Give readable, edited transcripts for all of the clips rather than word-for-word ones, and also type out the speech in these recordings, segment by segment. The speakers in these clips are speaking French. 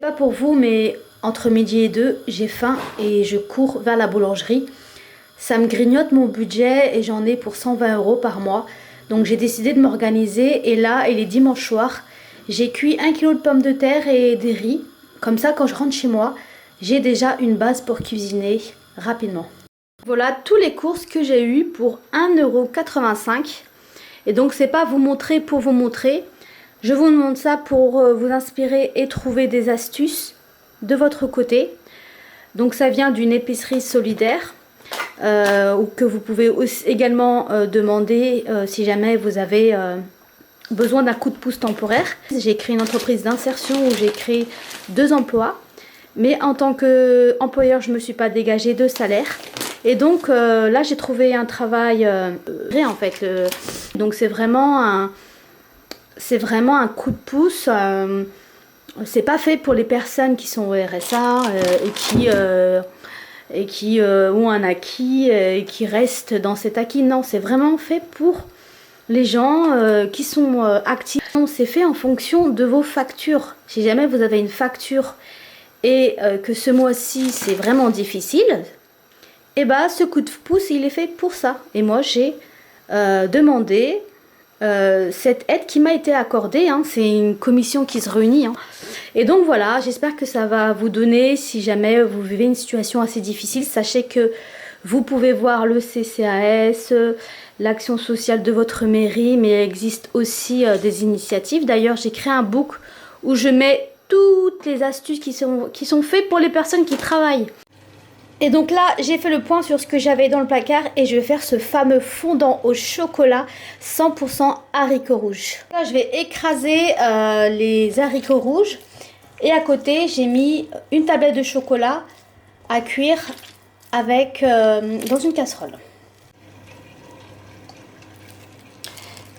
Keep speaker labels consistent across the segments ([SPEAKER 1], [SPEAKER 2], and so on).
[SPEAKER 1] Pas pour vous, mais entre midi et 2, j'ai faim et je cours vers la boulangerie. Ça me grignote mon budget et j'en ai pour 120 € par mois. Donc j'ai décidé de m'organiser et là, il est dimanche soir. J'ai cuit 1 kg de pommes de terre et des riz. Comme ça, quand je rentre chez moi, j'ai déjà une base pour cuisiner rapidement. Voilà tous les courses que j'ai eues pour 1,85 €. Et donc c'est pas vous montrer pour vous montrer. Je vous montre ça pour vous inspirer et trouver des astuces de votre côté. Donc ça vient d'une épicerie solidaire que vous pouvez aussi également demander si jamais vous avez besoin d'un coup de pouce temporaire. J'ai créé une entreprise d'insertion où j'ai créé 2 emplois. Mais en tant qu'employeur, je ne me suis pas dégagée de salaire. Et donc là, j'ai trouvé un travail vrai en fait. Donc c'est vraiment un coup de pouce. C'est pas fait pour les personnes qui sont au RSA et qui ont un acquis et qui restent dans cet acquis. Non, c'est vraiment fait pour les gens qui sont actifs. C'est fait en fonction de vos factures. Si jamais vous avez une facture et que ce mois-ci c'est vraiment difficile, et bah ce coup de pouce il est fait pour ça. Et moi j'ai demandé cette aide qui m'a été accordée, hein. C'est une commission qui se réunit, hein. Et donc voilà, j'espère que ça va vous donner, si jamais vous vivez une situation assez difficile, sachez que vous pouvez voir le CCAS, l'action sociale de votre mairie, mais il existe aussi des initiatives. D'ailleurs, j'ai créé un book où je mets toutes les astuces qui sont faites pour les personnes qui travaillent. Et donc là, j'ai fait le point sur ce que j'avais dans le placard et je vais faire ce fameux fondant au chocolat 100% haricots rouges. Là, je vais écraser les haricots rouges et à côté, j'ai mis une tablette de chocolat à cuire avec dans une casserole.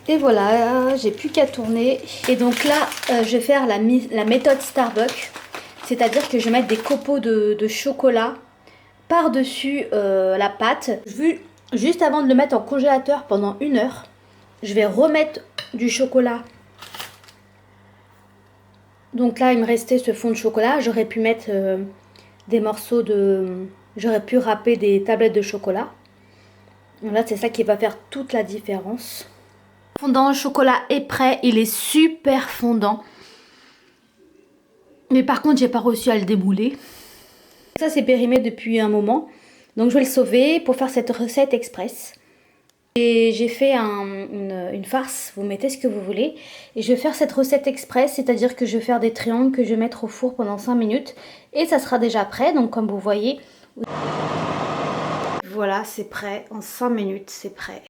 [SPEAKER 1] Et voilà, j'ai plus qu'à tourner. Et donc là, je vais faire la méthode Starbucks. C'est-à-dire que je vais mettre des copeaux de chocolat par-dessus la pâte. Juste avant de le mettre en congélateur pendant 1 heure, je vais remettre du chocolat. Donc là, il me restait ce fond de chocolat. J'aurais pu mettre des morceaux de... J'aurais pu râper des tablettes de chocolat. Là, c'est ça qui va faire toute la différence. Le fondant au chocolat est prêt. Il est super fondant. Mais par contre, j'ai pas réussi à le démouler. Ça, c'est périmé depuis un moment. Donc, je vais le sauver pour faire cette recette express. Et j'ai fait une farce. Vous mettez ce que vous voulez. Et je vais faire cette recette express. C'est-à-dire que je vais faire des triangles que je vais mettre au four pendant 5 minutes. Et ça sera déjà prêt. Donc, comme vous voyez... Voilà, c'est prêt. En 5 minutes, c'est prêt.